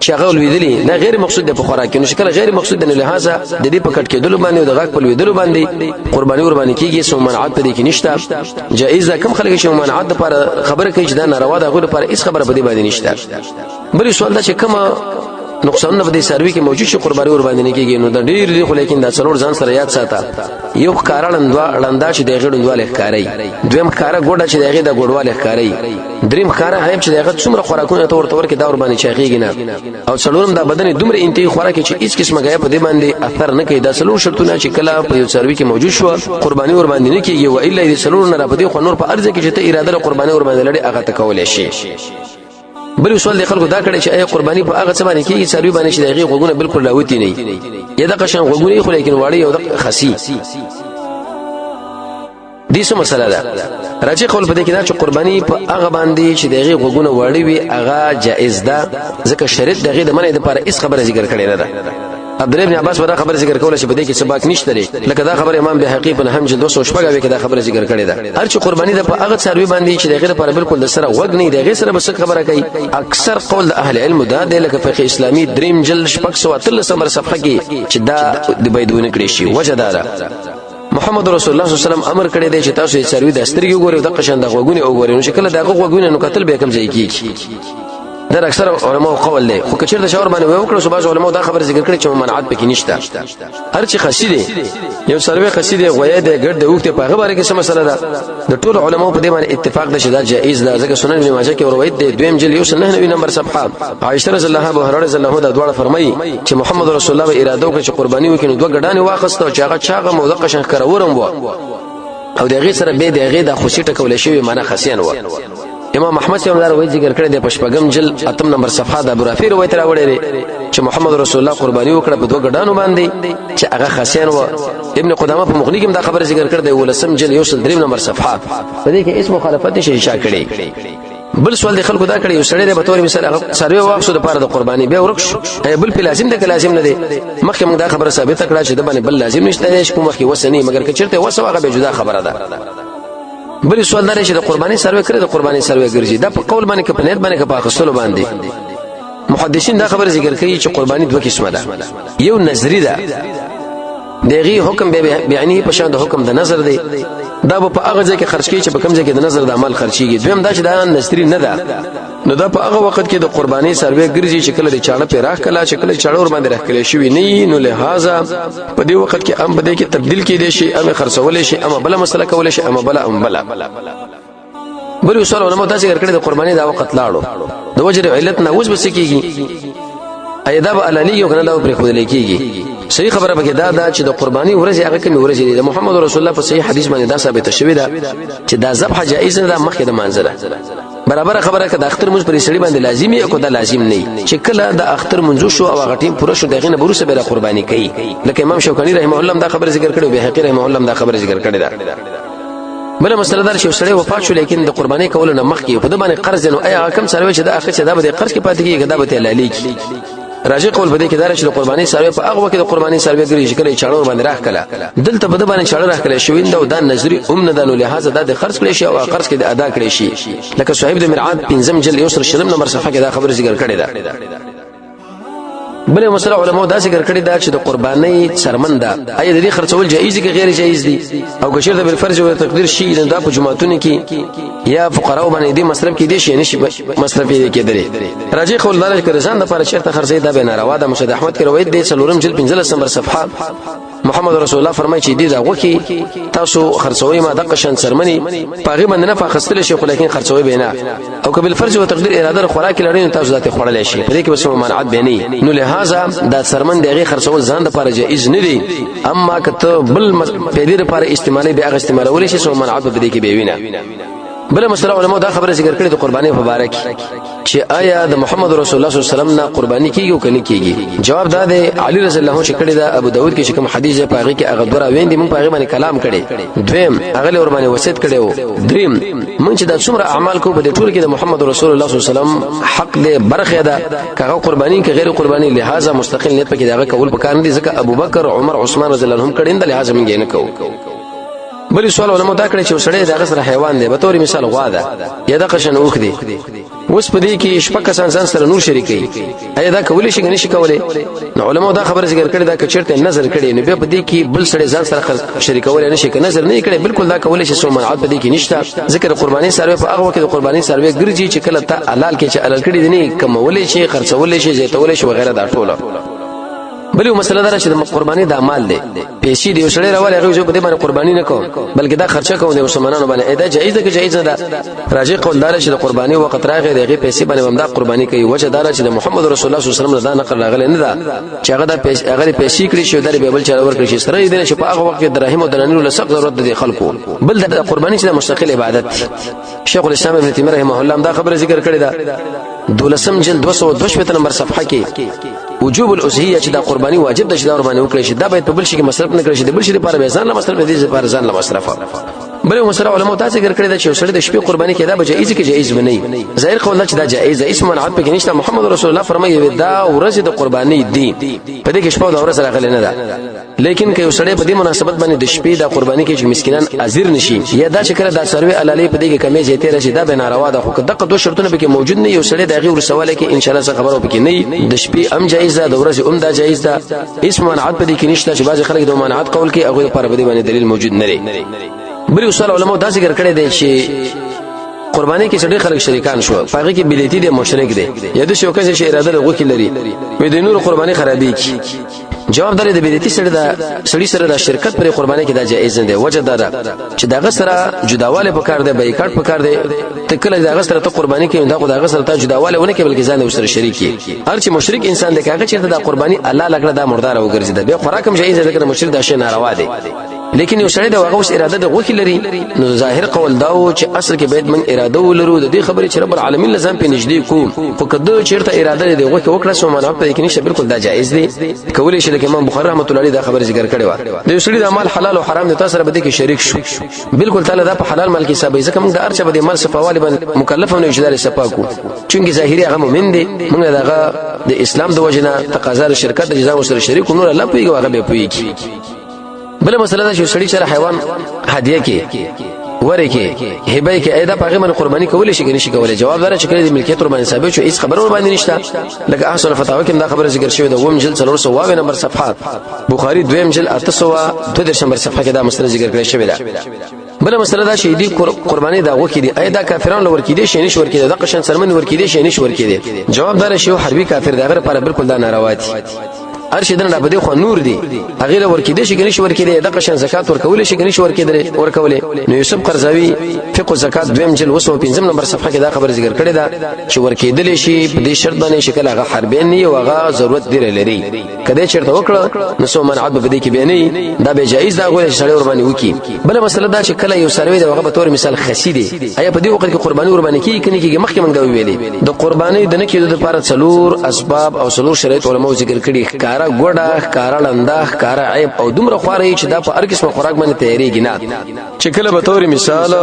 شغل ویدلی نه غیر مقصود د خوراک نو شکل غیر مقصود د لہذا د دې پکټ کې دلو باندې او د غاک په ویدلو باندې قرباني کیږي سو منعات په دې کې نشته جایز کم خلک چې منعات لپاره خبره کوي چې دا ناروا ده غو لپاره هیڅ خبره په دې باندې نشته بل سوال دا چې کومه نقصان په دې سروي کې موجود شي قرباني نه کیږي نو دا ډیر دی خو لیکن دا څلور ځان سره یاد ساته یو کارړندا چې دغه ډنډواله ښکاري دویم کارا ګوډه چې دغه د ګوډواله ښکاري دریم کارا هیڅ چې دغه څومره خوراکونه تور کې دا ور باندې چاغيږي نه او څلورم دا بدن دومره انتهي خوراک چې هیڅ قسمه غیا په دې باندې اثر نه کوي دا څلور شرطونه چې کله په یو سروي کې موجود شو قرباني ور باندې نه کیږي و الا دې څلور نه را په دې خو نور په ارزه کې چې ته اراده قرباني ور باندې لري هغه تکول شي بل سوال د خلکو دا کړي چې اي قرباني په هغه څه باندې کیږي سروي باندې چې دغه غوګونه بالکل لاوتی نه یا د قشن غوګونه خو لیکن واړی او د خسي دې څه مسله ده راځي قول په دې کې دا چې قرباني په هغه باندې چې دغه غوګونه واړی وي هغه جائز ده ځکه شریعت دغه د منې لپاره هیڅ خبره ذکر کړي نه ده عبد الله بن عباس ودا خبر ذکر کوله چې په دې کې سبق نشته لري لکه دا خبر امام بهقي په هم جلد 216 کې دا خبر ذکر کړی دا هر چې قرباني ده په هغه سروي باندې چې دغه لپاره بالکل د سره وګ نه دغه سره بس خبره کوي اکثر قول د اهل علم دا د لکه فقه اسلامي دریم جلد شپږ سو اتل نمبر صفحه کې چې دا د بيدونه کړی شي وجدارا محمد رسول الله صلی الله علیه وسلم امر کړی دی چې تاسو یې سروي د سترګې وګورئ د قشن د غوګونه وګورئ نو شکل دغه غوګونه نو قتل به کم ځای کیږي دا اکثر علماء قول دی خو کچیر د شاور باندې وکړو صبح علماء دا خبر ذکر کړي چې منعات پکې نشته هر چی خسیده یو سروي خسیده غویا د ګډ د وخت په خبره کې څه مسله ده د ټول علماء په دې باندې اتفاق ده چې دا جائز ده ځکه سنن ابن ماجه کې روایت دی دویم جلد 99 نمبر صفحه عائشه رضی الله عنها رضی الله عنها دواړه فرمایي چې محمد رسول الله اراده وکړي چې قرباني وکړي دوه ګډانې واخسته چې هغه چاغه موضوع شنخ کرورم وو او دغه سره به دغه د خوشی ټکول شوی معنی خسیان وو امام احمد صاحب دا روایت ذکر کړی د پشپغم جل اتم نمبر صفحه د ابو رافی روایت راوړی چې محمد رسول الله قرباني وکړه په دوه ګډانو باندې چې هغه خاصیان و ابن قدامه په مغنی کې دا خبر ذکر کړ دی ولسم جل یو سل دریم نمبر صفحه په دې کې اسم مخالفت شي اشاره کړي بل سوال د خلکو دا کړی یو سړی به تور مثال هغه سروي واخصو د پاره د قرباني به ورکش بل په لازم ده لازم نه دی مخکې موږ دا خبره ثابت کړه چې د باندې بل لازم نشته چې کوم مخکې وسنی مګر که چیرته وسو هغه به جدا خبره ده بل سوال دا چې د قرباني سروي کړی د قرباني سروي ګرځي دا په قول باندې کې په نیت باندې کې په اخصلو باندې محدثین دا خبر ذکر کوي چې قرباني دوه قسمه ده یو نظری ده دغه حکم به بیانی په شان د حکم د نظر دی دا په هغه ځای کې خرج کیږي چې په کوم ځای کې د نظر د عمل خرچيږي دویم دا چې دا نظری نه ده نو دا په هغه وخت کې د قرباني سروي ګرځي چې کله د چاړه په راخ کلا چې کله چاړه ور باندې راخ کړي شوی نه نو لہذا په دې وخت کې ام بده کې تبديل کې دي شي ام خرڅول شي ام بل مسله کول شي ام بل بل وصول علماء دا ذکر کړی د قرباني دا وخت لاړو د وجه علت نه اوس بس کیږي ایدا به علالی کنه دا پر خود لیکيږي صحیح خبره به دا چې د قرباني ورځ هغه کوم ورځ دی د محمد رسول الله په صحیح حدیث باندې دا ثابت شوی دا چې دا ذبح جائز نه ده مخکې د منځله برابر خبره که د اختر منځ پر سړي باندې لازمي او دا لازم نه چې کله د اختر منځ شو او هغه ټیم پوره شو دغه نه بروسه به قرباني کوي لکه امام شوکانی رحمه الله دا خبره ذکر کړو به حقیقت رحمه الله دا خبره ذکر کړی دا بل مسله دار چې سړی وفات شو لیکن د قرباني کول نه مخکې په د باندې قرض نه ایا کم سروي چې دا اخر چې دا به قرض کې پاتې کیږي دا به لالی کی راجع قول بده کې دار چې د قرباني سروي په هغه وخت د قرباني سروي ګری چې کله چاړو باندې راخ کله دلته په د باندې چاړو راخ کله شوینده او دا نظری نه دانو لہذا د خرج کړي شي او قرض کې د ادا کړي شي لکه صاحب د مرعات پنځم جل یوسر شلم نمبر صفحه کې دا خبر ذکر کړی دا بل مسله علماء دا ذکر کړی دا چې د قرباني سرمن ده اې د دې خرڅول جایز دي که غیر جایز دي او که شرط بالفرض او تقدیر شي دا په جمعتون کې یا فقراء باندې دې مصرف کې دي شي نشي مصرف یې کېدري راجع قول دار چې رضان د لپاره شرط خرڅي دا به ناروا ده مشهد احمد کې روایت دی څلورم جلد 15 نمبر صفحه محمد رسول الله فرمایي چې دې دا وکی تاسو خرڅوي ما دغه شان سرمني پاغي باندې نه فخستل شي خو لیکن خرڅوي به نه او که بالفرض او تقدیر اراده خوراک لري تاسو ذات خړل شي په دې کې بس ممانعت به نه نو لہذا دا سرمن دغه خرڅول ځان د لپاره جایز نه دي اما کته بل په دې لپاره استعمالي به هغه استعمالول شي سو ممانعت به دې کې به وینه بل مسله علماء دا خبره ذکر کړي د قرباني مبارک چې آیا د محمد رسول الله صلی الله علیه وسلم نه قرباني کیږي او کني کیږي جواب دا دی علي رضی الله عنه چې کړي دا ابو داود کې کوم حدیث په هغه کې هغه دورا ویندي مونږ په هغه باندې کلام کړي دویم هغه له ور باندې وصیت کړي دریم مونږ چې د څومره اعمال کو په ټول کې د محمد رسول الله صلی الله علیه وسلم حق دې برخه ده کغه قرباني کې غیر قرباني لہذا مستقل نیت پکې داغه قبول پکار نه دي ځکه ابو بکر عمر عثمان رضی الله عنهم کړي د لہذا مونږ نه کوو بل سوال علماء دا کړی چې سړی دغه سره حیوان دی به تور مثال غوا ده یا د قشن اوخ دی اوس په دې کې شپه کسان ځان سره نور شریکي ایا دا کولی شي نشي کولای نو علماء دا خبره ذکر کړی دا چې چیرته نظر کړي نو به په دې کې بل سړی ځان سره شریکول نشي که نظر نه کړي بالکل دا کولی شي سو منعت په دې کې نشته ذکر قرباني سروي په هغه وخت د قرباني سروي ګرځي چې کله ته حلال کې چې حلال کړي دي نه کمولې شي خرڅولې شي زیتولې شي وغیرہ دا ټوله بلې مسله دا چې د قرباني د مال دی پیسې دی وسړی راوړي هغه جو په دې باندې قرباني نه کوم بلکې دا خرچه کوم د مسلمانانو باندې ادا جایز ده که جایز نه ده راجع قول دار چې د قرباني وخت راغی دغه پیسې باندې هم دا قرباني کوي وجه دا چې د محمد رسول الله صلی الله علیه وسلم دا نقل راغلی نه ده چې هغه د پیسې کړی شو د به بل چا ورکړي شي سره دې چې په هغه وخت دراهم او دنانیرو له سخت ضرورت دي خلکو بل د قرباني چې مستقل عبادت شیخ الاسلام ابن تیمیه رحمه الله دا خبره ذکر کړی ده دولسم جلد 222 نمبر صفحه کې وجوب الاضحیه چې دا قرباني واجب ده چې دا قرباني وکړي شي دا باید په بل شي کې مصرف نه کړي شي د بل شي لپاره به ځان له مصرف دي لپاره ځان له مصرف بل مسله علماء دا ذکر کړی دا چې سړی د شپې قرباني کې دا به جایز کې جایز ونی ظاهر قول چې دا جایز اسم منعت پکې نشته محمد رسول الله فرمایي دا ورځ د قرباني دی په دې کې شپه دا ورځ راغلی نه ده لیکن که سړی په دې مناسبت باندې د شپې د قرباني کې چې مسکینان حاضر نشي یا دا چې کړه دا سروي علالي په دې کې کمی زیاتې راشي دا به ناروا ده خو دغه دوه شرطونه پکې موجود نه یو سړی دغه ورسواله کې ان شاء الله خبرو پکې نه د شپې ام جایز ده د ورځې دا جایز ده اسم منعت په دې کې نشته چې بعض خلک د منعت قول کې هغه لپاره په دې باندې دلیل موجود نه لري بل اصول علماء دا ذکر کړی دی چې قرباني کې سړي خلک شریکان شو هغه کې بلیتی دي مشرک دي یا د شو کس چې اراده لغوي لري وې د نور قرباني خرابې کی جواب درې د بلیتی سړي سره د شرکت پر قرباني کې دا جایز نه دی وجه دا ده چې دغه سره جداواله پکار دی بایکاټ پکار دی ته کله دغه سره ته قرباني کې دغه سره ته جداواله ونه کې بلکې ځان سره شریکي هر چې مشرک انسان دی هغه چې د قرباني الله لګړه دا مردار وګرځي دا به خوراکم جایز دی که مشرک دا شی ناروا دی لیکن یو سړی د هغه اراده د غوخي لري نو ظاهر قول دا چې اصل کې باید من اراده ولرو د دې خبرې چې رب العالمین لزم په نږدې کوم فقط چیرته اراده د غوخي وکړه سو منع په کې نشه بالکل دا جایز دی کولی شي لکه امام بخاری رحمۃ اللہ علیہ دا خبر ذکر کړی و د سړي د مال حلال او حرام د تاسو سره به کې شریک شو بالکل تعالی دا په حلال مال کې حساب ځکه موږ د ارچ به د مال صفاوالی باندې مکلف نه اجدار صفاکو چونګې ظاهري هغه مؤمن دی موږ دغه د اسلام د وجنه تقاضا شرکت د جزا سره شریک نور الله پیږي هغه به پیږي بل مسله دا چې سړي سره حیوان هدیه کې ورکه هبه کې اېدا پاغه من قرباني کول شي کني شي کولای جواب دار چې کله د ملکیت قرباني ثابت شو هیڅ خبرونه باندې نشته لکه احسن فتاوا کې دا خبره ذکر شوی د وم جلد 300 نمبر صفحه بخاری دویم جلد 802 نمبر صفحه کې دا مسله ذکر کړی شوی ده بل مسله دا چې دی قرباني دا وکړي دی اېدا کافرانو لور کې دي شي نشور کې د قشن سرمن ور کې دي شي نشور کې دي جواب دار شی حربي کافر دا غره پر بالکل دا ناروا دي ارشدن را بده خو نور دی هغه له ورکیدې شي کني شي ورکیدې د قشن زکات ورکول شي کني شي ورکیدې ورکولې نو یوسف قرضاوي فقه زکات دویم جل 205 نمبر صفحه کې دا خبر ذکر کړی دا چې ورکیدل شي په دې شرط باندې شکل هغه حربین نه او هغه ضرورت دی لري کله چیرته وکړه نو سو منعت به دې کې به نه دا به جایز دا غوړي سړی ور باندې وکي بل مسله دا چې کله یو سروي د هغه په تور مثال خسي دی ایا په دې وخت کې قرباني ور باندې کیږي کني کیږي مخکې موږ دا ویلې د قرباني د نه کېدو لپاره څلور اسباب او څلور شرایط علماء ذکر کړي ښکارا ګوډه ښکارا لنده ښکارا عیب او دومره خواري چې دا په هر قسمه خوراک باندې تیاریږي نه چې کله به تور مثال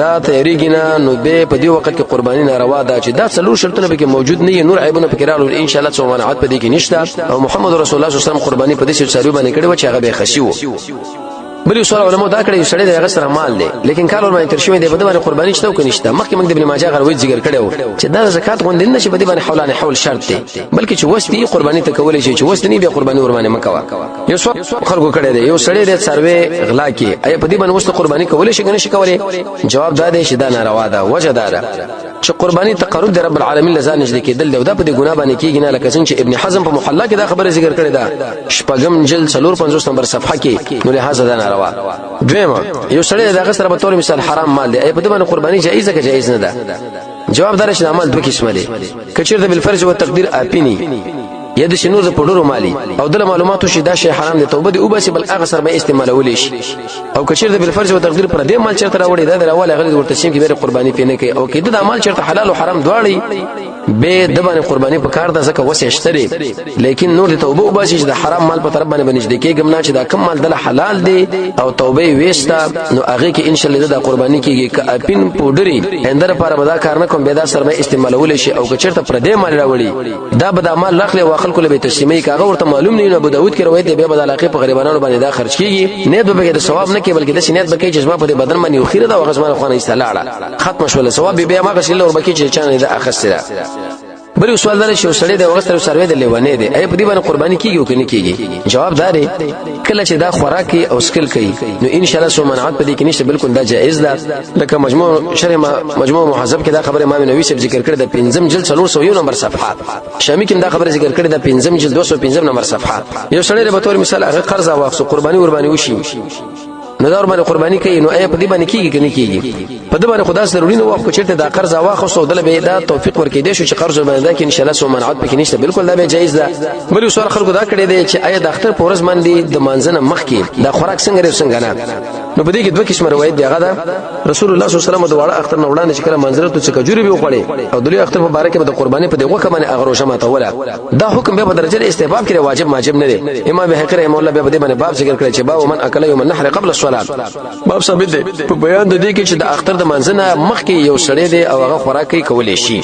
دا تیاریږي نه نو به په دې وخت کې قرباني ناروا ده چې دا څلور شرطونه به کې موجود نه نور عیبونه پکې راغلي ان شاء الله څو منعت په دې کې نشته او محمد رسول الله صلی الله علیه وسلم قرباني په دې څلور باندې کړي و چې هغه به خشي وو بل سوال علماء دا کړی سړی د غسر مال دی لیکن کال ور باندې ترشمه دی په دې باندې قرباني شته او کنيشته مخکې موږ د ابن ماجه غروي ذکر کړو چې دا زکات غوندې نشي په دې باندې حولانه حول شرط دی بلکې چې وستی قرباني ته کولای شي چې وستی نه به قرباني ور باندې مکوا یو څو خلکو کړی دی یو سړی د سروي غلا کې اي په دې باندې وسته قرباني کولای شي کنه شي کولای جواب دا دی چې دا ناروا ده وجه دار چې قرباني تقرب رب العالمین لزان نشي کېدل دا په دې ګناه باندې کېږي نه لکه څنګه چې ابن حزم په محلا کې دا خبره ذکر کړې ده شپږم جلد 450 نمبر صفحه کې نو لہذا دا ناروا دویمه یو سړی دغه سره به تور مثال حرام مال دی ای په دې باندې قرباني جایزه که جایز نه ده جواب دار چې عمل دوه قسمه دي کچیر د بالفرض او تقدیر اپینی یا د شنو د پډورو مالی او د معلوماتو شي دا شی حرام دی توبه دی او بس بل هغه سره به استعمالول شي او کچیر د بالفرض او تقدیر پر دې مال چرته راوړي دا د اول غلط ورته شي کې به قرباني پینې کوي او کله د مال چرته حلال او حرام دواړي به د باندې قرباني په کار ده ځکه وسه اشتري لیکن نور د توبه او بس چې د حرام مال په طرف باندې بنځ کېږم نه چې دا کم مال د حلال دی او توبه وېستا نو هغه کې ان شاء الله د قرباني کېږي ک اپین پودري اندر پر مدا کار نه کوم به دا سره به استعمالول شي او کچرته پر دې مال راوړي دا به د مال لخله واخل کله به تسلیمي کاغه ورته معلوم نه ابو داود کې روایت دی به د علاقه په غریبانو باندې دا خرج کیږي نه به د ثواب نه کې بلکې د سنت به کې جذبه په بدن باندې یو خیره دا او غزمان خو نه استلاړه ختم شول ثواب به ما غسل اور بکی چې چانه دا اخستره بل سوال دا چې سړی د وغستر سروي د لیوانې دی ای په دې باندې قرباني کیږي او کني کیږي جواب دا دی کله چې دا خوراکي او سکل کوي نو ان شاء الله سو منعت په دې کې نشته بالکل دا جائز ده لکه مجموع محذب کې دا خبره امام نووي صاحب ذکر کړی د 5 جلد 401 نمبر صفحه شامی کې دا خبره ذکر کړی د 5 جلد 205 نمبر صفحه یو سړی به تور مثال هغه قرض واخص قرباني ور باندې وشي نو دا ور باندې قرباني کوي نو اي په دې باندې کیږي کني کیږي په دې باندې خدا ضروري نو وخت چیرته دا قرض واخصو دل به دا توفیق ورکې دي چې قرض باندې کې ان شاء الله سو منعت پکې نشته بالکل دا به جایز ده بل سوال خلکو دا کړی دی چې آیا د اختر پورز باندې د مانځنه مخ کې دا خوراک څنګه لري څنګه نه نو په دې کې دوه قسم روایت دی هغه دا رسول الله صلی الله علیه وسلم د وړه اختر نه وړاندې چې کله منځره ته کجوري به وخړي او د لوی اختر مبارک به د قرباني په دغه کمنه اغروشه ماته ولا دا حکم به په درجه استحباب کې واجب ماجب نه دی امام بهقره مولا به په دې باندې باب ذکر کړی چې باب من اکل یوم النحر قبل الصلاه باب ثابت دی په بیان د دې کې چې د اختر د منځنه مخ کې یو سړی دی او هغه خوراکي کولې شي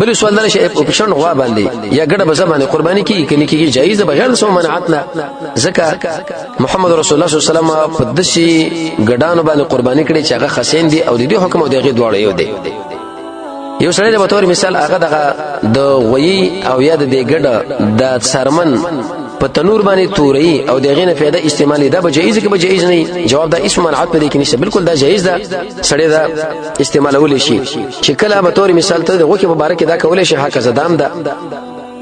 بل سوال دا چې په شان غوا باندې یا ګډه بزبانه قرباني کې کني کې جایز ده بغیر سو منعت نه ځکه محمد رسول الله صلی الله علیه وسلم په دشي ګډانو باندې قرباني کړي چې هغه خسین دي او د دې حکم او دغه دواړه یو دي یو سړی په تور مثال هغه د غوي او یا د ګډه د سرمن په تنور باندې توري او دغه نه فائدہ استعمالي دا به جایز کې به جایز نه جواب دا اسم منعت په دې کې نشته بالکل دا جایز ده سړی دا استعمالول شي چې کله به تور مثال ته دغه کې مبارک دا کول شي حق زدام ده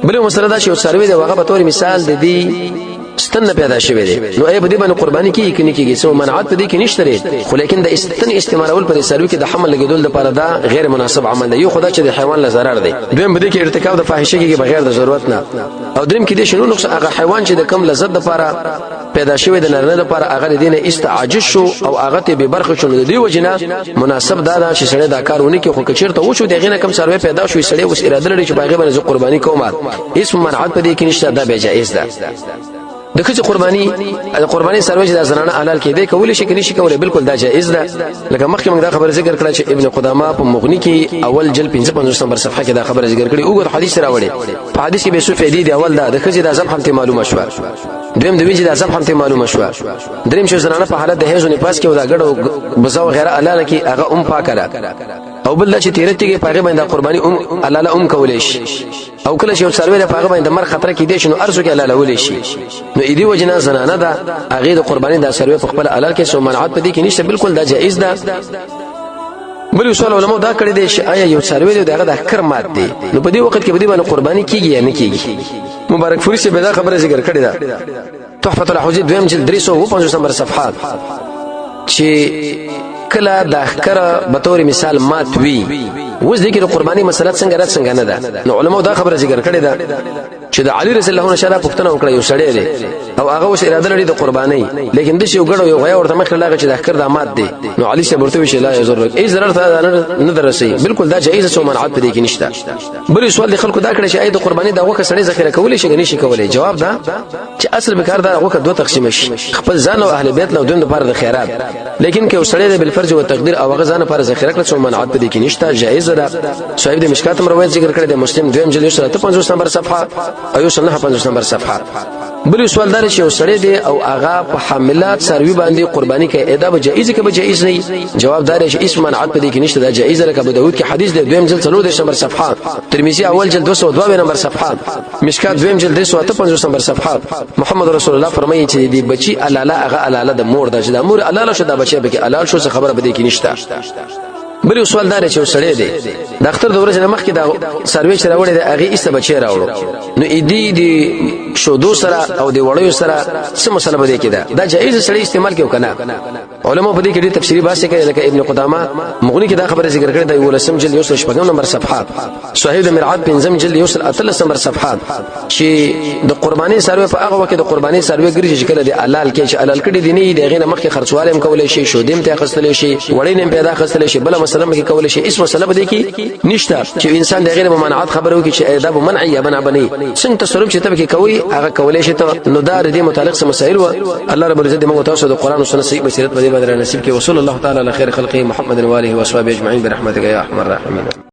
بل مسله دا چې سروي دا هغه به تور مثال د دې ستن پیدا شوی دی نو ای په دې باندې قرباني کیږي کني کیږي سو منعت په دې کې نشته خو لیکن د استن استعمالول پر سروي کې د حمل لګیدل لپاره دا غیر مناسب عمل دی یو خدای چې د حیوان له ضرر دی دویم بده کې ارتکاب د فاحشه کې بغیر د ضرورت نه او دریم کې د شنو نقص هغه حیوان چې د کم لذت لپاره پیدا شوی د نارینه لپاره هغه دینه استعاجز شو او هغه ته به برخه شو دی وجنه مناسب دا چې سړی دا کارونه کې خو کچیرته و شو دغه نه کم سروي پیدا شو سړی اوس اراده لري چې باغې باندې قرباني کوم اسم منعت په دې کې نشته دا به جایز ده د کچ قرباني سروي چې د زنانه حلال کې دی کول شي کې نشي کولای بالکل دا جایز ده لکه مخکې موږ دا خبره ذکر کړه چې ابن قدامه په مغنی کې اول جل 55 نمبر صفحه کې دا خبره ذکر کړي او حدیث راوړي په حدیث کې به سو فائدې دی اول دا د کچ د ازم هم معلومه شو دویم د ویجې د ازم هم معلومه شو دریم چې زنانه په حالت د هیزو نفاس کې ودا ګډو بزاو غیره حلال کې هغه پاکه او بل چې تیرته کې پاغه باندې قرباني حلال کولې شي او کله چې سروي د پاغه باندې مر خطر کې دي شنو ارزو کې حلال ولې شي نو اې دی وجنه زنانه دا هغه د قرباني د سروي په خپل حلال کې سو منعت په دې کې نشته بالکل دا جائز ده بل سوال علماء دا کړی دی چې آیا یو سروي دغه د احکر مات دی نو په دې وخت کې په دې باندې قرباني کیږي یا نه کیږي مبارک فوری سے پیدا خبره ذکر کړی دا تحفۃ الحوزی دویم جلد 350 نمبر صفحات چې کله د اخکره به طور مثال مات وي. اوس دې کې د قرباني مسله څنګه رات څنګه نه ده. نو علماء دا خبره ذکر کړې ده چې د علي رضی الله عنه شاده پښتنه وکړه یو سړی دی او هغه اوس اراده لري د قرباني، لیکن د شی یو ګړو یو غیا ورته مخ لاغه چې د اخکر د مات دی. نو علي شه ورته وی لا یضرک ای ضرر ته نه درسي، بالکل دا جایز څه منعت پدې کې نشته. بل سوال د خلکو دا کړی چې اې د قرباني دا وکه سړی ذخیره کولې شي غني شي کولې. جواب دا چې اصل به کار دا وکه دوه تقسیم شي، خپل ځان او اهل بیت له دوی لپاره د خیرات، لیکن که سړی بل فرض او تقدیر او هغه ځان لپاره ذخیره کړ څه منعت پدې کې نشته، جایز ده. صاحب د مشکات روایت ذکر کړی د مسلم دویم جلد 150 نمبر صفحه او 150 نمبر صفحه. بل سوال دار چې سړی دی او هغه په حاملات سروي باندې قرباني کوي، ادا به جایز کې به جایز نه. جواب دار چې اسم منعت پدې کې نشته، دا جایز لکه ابو داود کې حدیث دی دویم جلد 3 نمبر صفحه، ترمذی اول جلد 202 نمبر صفحه، مشکات دویم جلد 355 نمبر صفحه. محمد رسول الله فرمایي چې دی بچي الاله هغه الاله د مور د چې د مور الاله شو دا بچي به کې الال شو څه خبره بده کې نشته. بل سوال دار چې سړی دی د اختر د ورځې مخکې دا سروي چې راوړي د هغه ایسته بچي راوړو، نو ایدی دی شودو سره او دی وړیو سره څه مسله بده کې دا جایز سړی استعمال کوي کنه. علماء په دې کې ډېر تفسیری بحث کوي، لکه ابن قدامه مغنی کې دا خبره ذکر کړې ده ولسم جلد 1 نمبر صفحات، صحیح د مرعات پنځم جلد 1 نمبر صفحات، چې د قرباني سروي په هغه وخت د قرباني سروي ګرځي چې کله د حلال کې چې حلال کړي دي نه دی غینه مخکې خرڅواله هم کولای شي، شودیم ته خرڅلې شي، وړین هم پیدا خرڅلې شي، بل مسله کې کولای شي. اسم مسله بده کې نشته چې انسان د غیر ممانعات خبره وکړي چې آداب منع یا منع بني څنګه تصرف چې تبه کې کوي هغه کولای شي ته. نو دا د دې متعلق څه مسائل و الله رب العزت موږ تاسو د قران او سنت صحیح بصیرت باندې نصیب کې. وصلی الله تعالی علی خیر خلقه محمد و علیه و اصحابہ اجمعین برحمتک یا ارحم الراحمین.